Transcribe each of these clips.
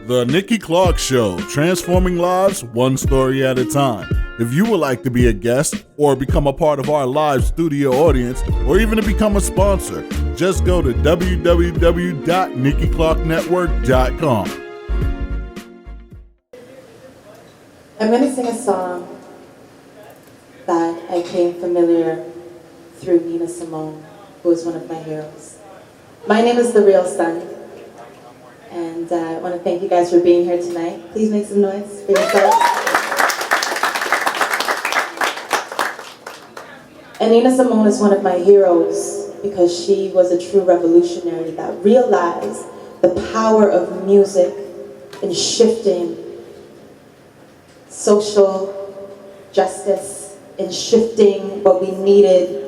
The Nikki Clarke Show, transforming lives one story at a time. If you would like to be a guest or become a part of our live studio audience or even to become a sponsor, just go to www.nikkiclarkenetwork.com. I'm going to sing a song that I came familiar through Nina Simone, who is one of my heroes. My name is The Real Sun, and I want to thank you guys for being here tonight. Please make some noise for yourselves. And Nina Simone is one of my heroes because she was a true revolutionary that realized the power of music in shifting social justice, in shifting what we needed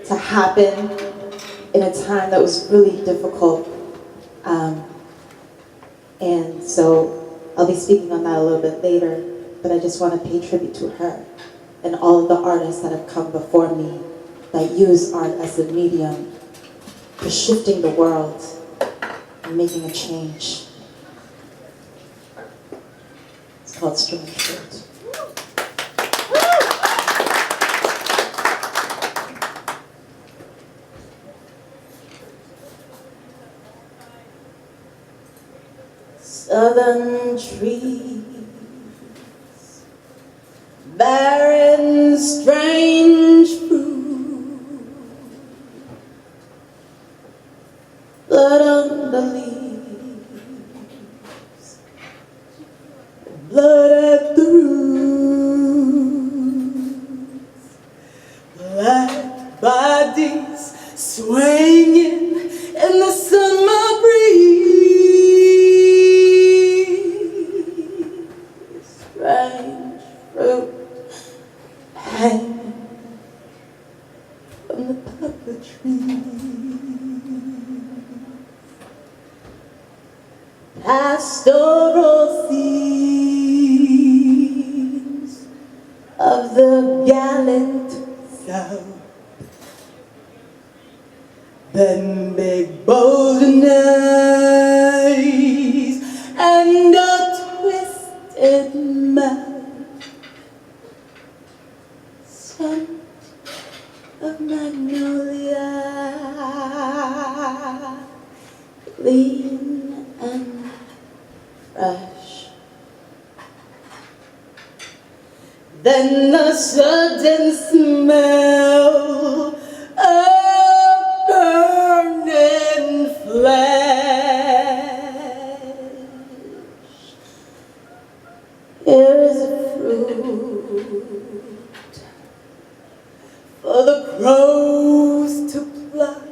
to happen in a time that was really difficult. And so I'll be speaking on that a little bit later, but I just want to pay tribute to her and all of the artists that have come before me that use art as a medium for shifting the world and making a change. It's called Strange Fruit. Southern trees, barren, strange fruit, blood on the leaves, blood at the roots, black bodies swinging in the summer breeze. Strange fruit hanging from the purple trees. Pastoral themes of the gallant South. Then big bold eyes and a twisted mouth. Scent of magnolia, clean and fresh. Then the sudden smell of burning flesh. Here is a fruit for the crows to pluck,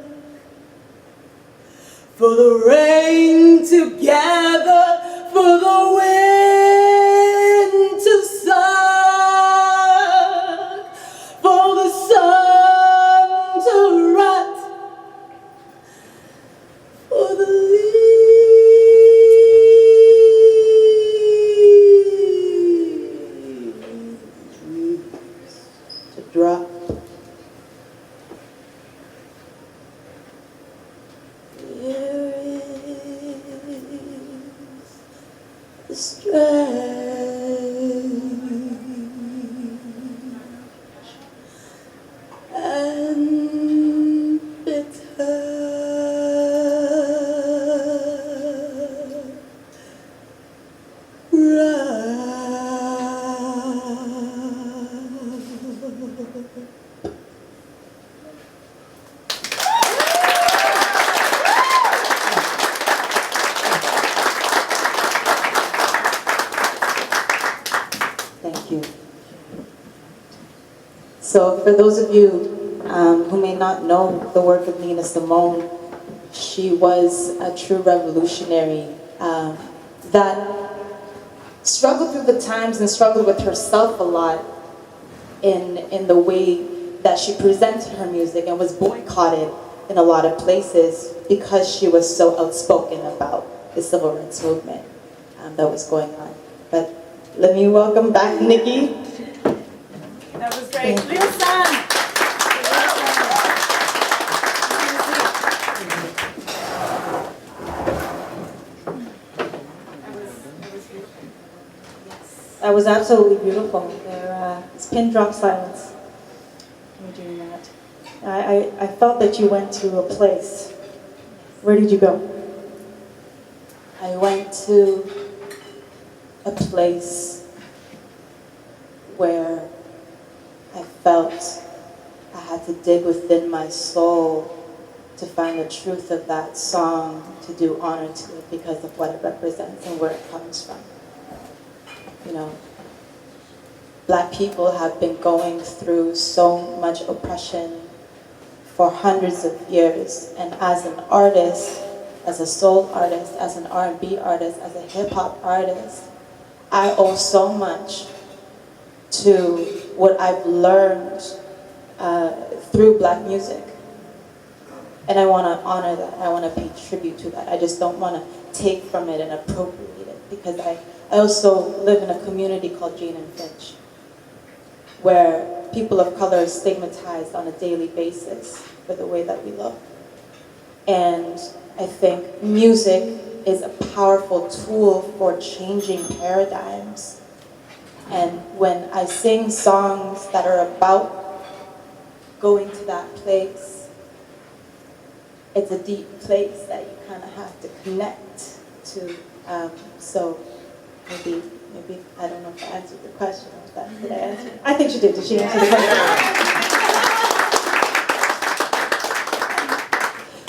for the rain to gather, for the wind to suck, for the sun to rot, for the leaves to drop. Here is the strange and bitter Thank you. So for those of you who may not know the work of Nina Simone, she was a true revolutionary that struggled through the times and struggled with herself a lot in the way that she presented her music and was boycotted in a lot of places because she was so outspoken about the civil rights movement that was going on. But let me welcome back Nikki. That was great. Real Sun. That was absolutely beautiful. It's pin drop silence. You're doing that. I felt that you went to a place. Where did you go? I went to a place where I felt I had to dig within my soul to find the truth of that song, to do honor to it because of what it represents and where it comes from. You know, Black people have been going through so much oppression for hundreds of years, and as an artist, as a soul artist, as an R&B artist, as a hip-hop artist, I owe so much to what I've learned through Black music. And I want to honor that. I want to pay tribute to that. I just don't want to take from it and appropriate it, because I also live in a community called Jane and Finch, where people of color are stigmatized on a daily basis for the way that we look. And I think music is a powerful tool for changing paradigms. And when I sing songs that are about going to that place, it's a deep place that you kind of have to connect to. So maybe, I don't know if I answered the question. Did I answer? I think she did. Did she answer the question?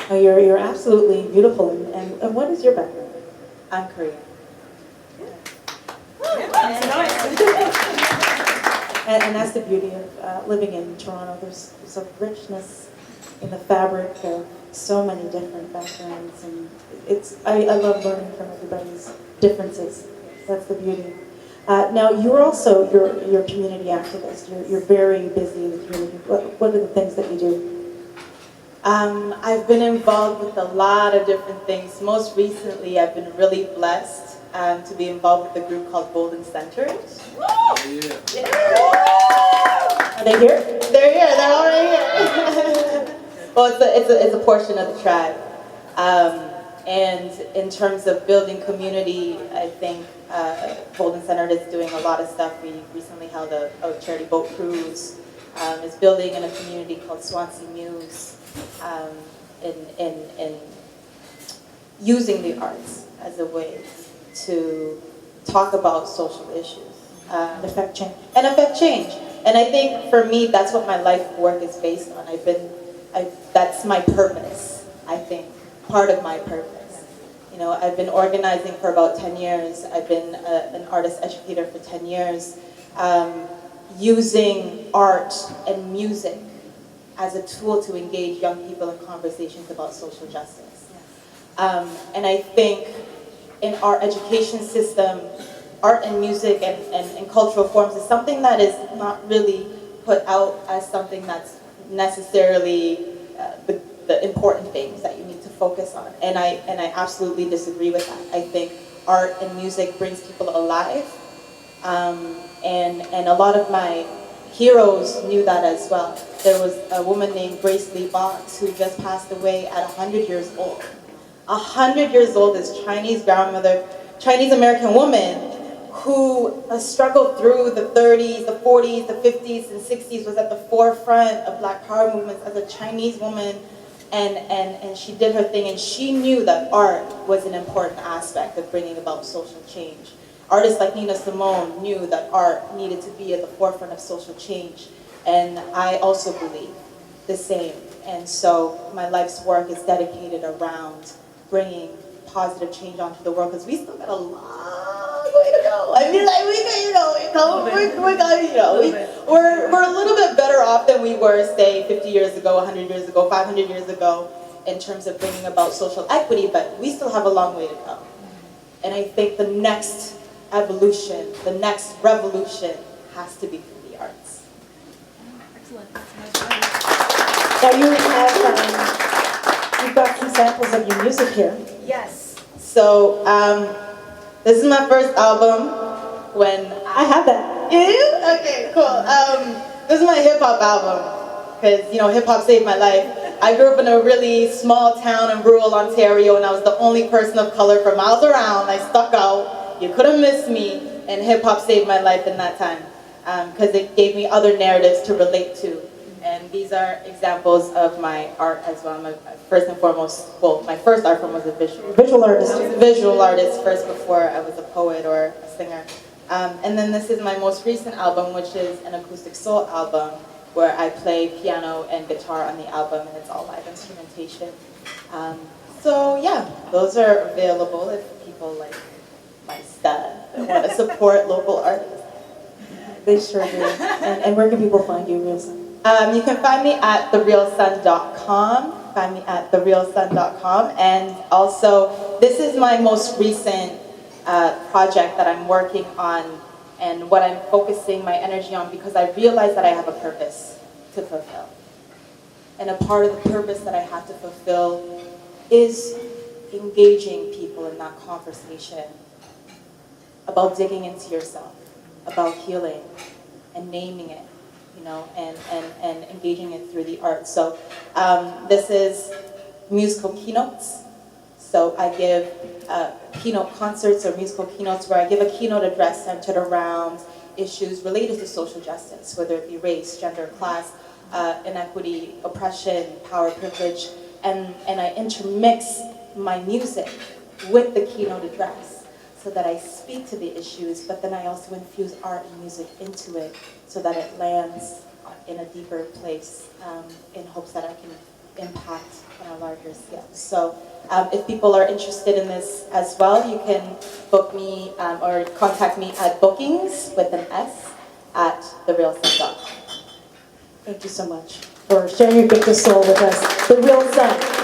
Oh, you're absolutely beautiful. And what is your background? I'm Korean. And that's the beauty of living in Toronto. There's a richness in the fabric of so many different backgrounds, and I love learning from everybody's differences. That's the beauty. Now, you're also you're a community activist. You're very busy in the community. What are the things that you do? I've been involved with a lot of different things. Most recently, I've been really blessed to be involved with a group called Golden Centers. Yeah. Are they here? They're here. They're already here. Well, it's a portion of the tribe. And in terms of building community, I think Golden Center is doing a lot of stuff. We recently held a charity boat cruise. It's building in a community called Swansea Muse, in using the arts as a way to talk about social issues. Affect change. And I think for me, that's what my life work is based on. That's my purpose, I think, part of my purpose. You know, I've been organizing for about 10 years. I've been an artist educator for 10 years, using art and music as a tool to engage young people in conversations about social justice. And I think in our education system, art and music and cultural forms is something that is not really put out as something that's necessarily the important things that you need to focus on. And I absolutely disagree with that. I think art and music brings people alive. And a lot of my heroes knew that as well. There was a woman named Grace Lee Boggs who just passed away at 100 years old. 100 years old, this Chinese grandmother, Chinese American woman who struggled through the 30s, the 40s, the 50s, and 60s, was at the forefront of Black Power movements as a Chinese woman, and she did her thing, and she knew that art was an important aspect of bringing about social change. Artists like Nina Simone knew that art needed to be at the forefront of social change, and I also believe the same. And so my life's work is dedicated around bringing positive change onto the world, because we still got a long way to go. I mean, like, we're a little bit better off than we were, say, 50 years ago, 100 years ago, 500 years ago, in terms of bringing about social equity, but we still have a long way to go. And I think the next evolution, the next revolution has to be through the arts. Excellent. Now you've got some samples of your music here. Yes. So this is my first album. When I have that. You do? Okay, cool. This is my hip hop album, because hip hop saved my life. I grew up in a really small town in rural Ontario, and I was the only person of color for miles around. I stuck out. You couldn't miss me. and hip hop saved my life in that time because it gave me other narratives to relate to. And these are examples of my art as well. First and foremost, well, my first art form was a visual artist. I was a visual artist first before I was a poet or a singer. And then this is my most recent album, which is an acoustic soul album, where I play piano and guitar on the album, and it's all live instrumentation. So yeah, those are available if people like my stuff and want to support local artists. They sure do. And where can people find you, Real Sun? You can find me at therealsun.com. Find me at therealsun.com. And also, this is my most recent project that I'm working on and what I'm focusing my energy on because I realize that I have a purpose to fulfill. And a part of the purpose that I have to fulfill is engaging people in that conversation about digging into yourself, about healing and naming it, you know, and engaging it through the arts. So this is musical keynotes. So I give keynote concerts or musical keynotes where I give a keynote address centered around issues related to social justice, whether it be race, gender, class, inequity, oppression, power, privilege, and I intermix my music with the keynote address so that I speak to the issues, but then I also infuse art and music into it so that it lands in a deeper place in hopes that I can impact on a larger scale. So if people are interested in this as well, you can book me or contact me at bookings with an S at therealsun.com. Thank you so much for sharing your gift of soul with us. The Real Sun.